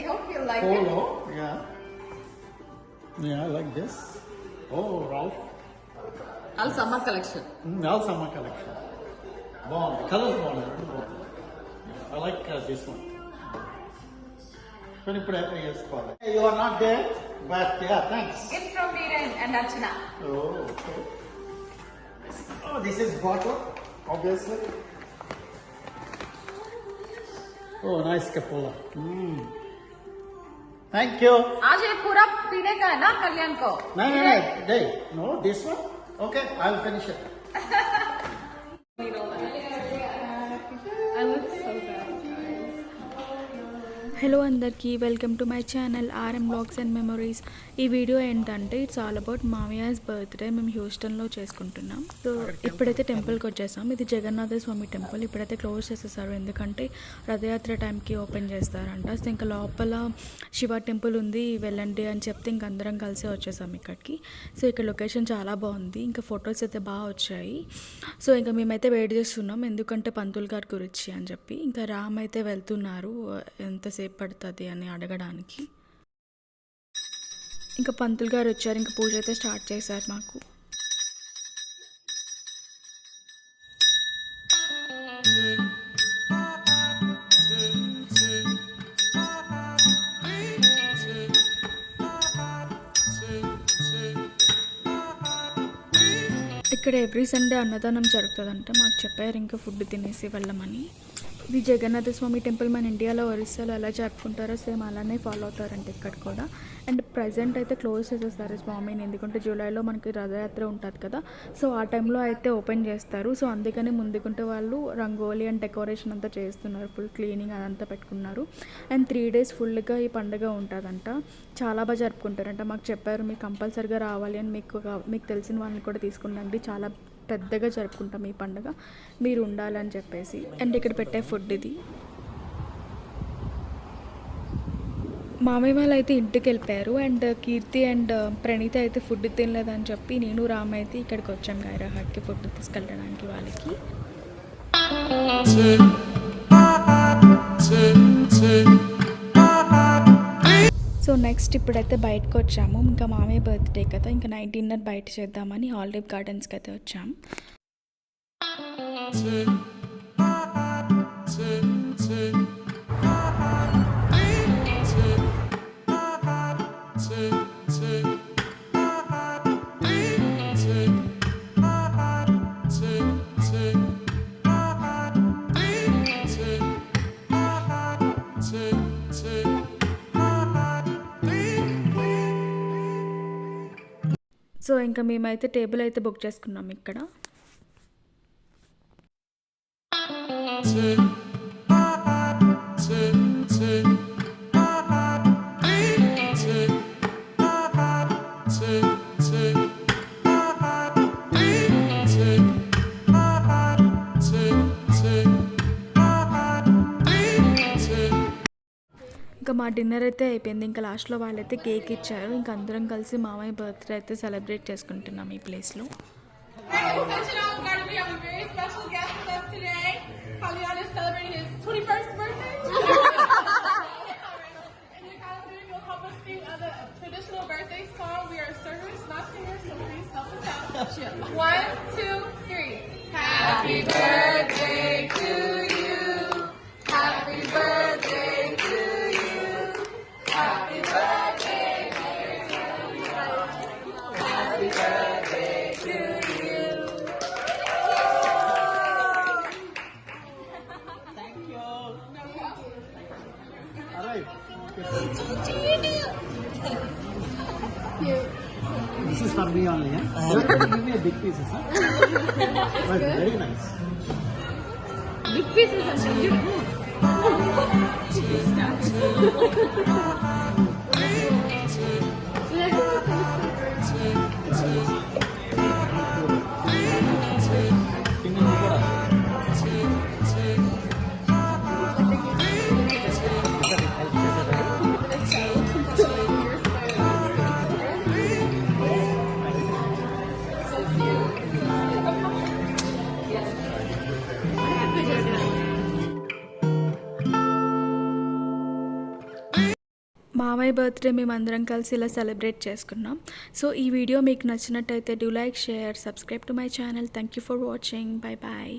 hope you like Polo, it. yeah, like this. Oh, Ralph. All summer collection. All summer collection. Bond, colors bond. I like this one. When you put it, yes, you are not there, but yeah, thanks. Gift from Veeran and Archana. Oh, okay. Oh, this is bottle, obviously. Oh, nice capola. Thank you. आज ये पूरा पीने का है ना कल्याण को? No, this one. Okay, I'll finish it. I look so bad. Hello అందరికీ welcome to my channel RM blogs and memories. ఈ వీడియో ఏంటంటే ఇట్స్ ఆల్ అబౌట్ మామయ్యాస్ బర్త్డే. మేము హ్యూస్టన్లో చేసుకుంటున్నాం. సో ఇప్పుడైతే టెంపుల్కి వచ్చేసాం. ఇది జగన్నాథ స్వామి టెంపుల్. ఇప్పుడైతే క్లోజ్ చేసేసారు, ఎందుకంటే రథయాత్ర టైంకి ఓపెన్ చేస్తారంట. సో ఇంకా లోపల శివ టెంపుల్ ఉంది, వెళ్ళండి అని చెప్తే ఇంక అందరం కలిసి వచ్చేసాం ఇక్కడికి. సో ఇక్కడ లొకేషన్ చాలా బాగుంది, ఇంకా ఫొటోస్ అయితే బాగా వచ్చాయి. సో ఇంకా మేమైతే వెయిట్ చేస్తున్నాం, ఎందుకంటే పంతులు గారి గురించి అని చెప్పి. ఇంకా రామ్ అయితే వెళ్తున్నారు ఎంతసేపు పడుతుంది అని అడగడానికి. ఇంకా పంతులు గారు వచ్చారు, ఇంకా పూజ అయితే స్టార్ట్ చేశారు మాకు. ఇక్కడ ఎవ్రీ సండే అన్నదానం జరుగుతుందంట. మాకు చెప్పారు ఇంకా ఫుడ్ తినేసి వెళ్ళమని. ఇది జగన్నాథ స్వామి టెంపుల్ మన ఇండియాలో ఒరిస్సాలో ఎలా జరుపుకుంటారో సేమ్ అలానే ఫాలో అవుతారంట ఇక్కడ కూడా. అండ్ ప్రజెంట్ అయితే క్లోజ్ చేసేస్తారు స్వామిని, ఎందుకంటే జూలైలో మనకి రథయాత్ర ఉంటుంది కదా. సో ఆ టైంలో అయితే ఓపెన్ చేస్తారు. సో అందుకని ముందుకుంటే వాళ్ళు రంగోలీ అండ్ డెకరేషన్ అంతా చేస్తున్నారు, ఫుల్ క్లీనింగ్ అదంతా పెట్టుకున్నారు. అండ్ 3 days ఫుల్గా ఈ పండుగ ఉంటుందంట. చాలా బాగా జరుపుకుంటారంట. మాకు చెప్పారు మీరు కంపల్సరిగా రావాలి అని, మీకు తెలిసిన వాళ్ళని కూడా తీసుకున్నాండి, చాలా పెద్దగా జరుపుకుంటాం ఈ పండుగ, మీరు ఉండాలని చెప్పేసి. అండ్ ఇక్కడ పెట్టే ఫుడ్ ఇది. మామయ్య వాళ్ళు అయితే ఇంటికి వెళ్ళిపోయారు. అండ్ కీర్తి అండ్ ప్రణీత అయితే ఫుడ్ తినలేదని చెప్పి నేను రామ్ అయితే ఇక్కడికి వచ్చాం గైరా హట్కి ఫుడ్ తీసుకెళ్ళడానికి వాళ్ళకి. సో నెక్స్ట్ ఇప్పుడైతే బయటకు వచ్చాము. ఇంకా మామయ్య బర్త్డే కదా, ఇంకా నైట్ డిన్నర్ బయట చేద్దామని ఆలివ్ గార్డెన్స్కి అయితే వచ్చాము. సో ఇంకా మేమైతే టేబుల్ అయితే బుక్ చేసుకున్నాం ఇక్కడ. ఇంకా మా డిన్నర్ అయితే అయిపోయింది. ఇంకా లాస్ట్లో వాళ్ళైతే కేక్ ఇచ్చారు. ఇంకా అందరం కలిసి మామయ్య బర్త్డే అయితే సెలబ్రేట్ చేసుకుంటున్నాం ఈ ప్లేస్లో. This is for me only, yeah? Give me a big pieces, huh? But very nice. Big pieces are so good. మామయ్య బర్త్డే మేమందరం కలిసి ఇలా సెలబ్రేట్ చేసుకున్నాం. సో ఈ వీడియో మీకు నచ్చినట్టయితే do like, share, subscribe to my channel. Thank you for watching. Bye bye.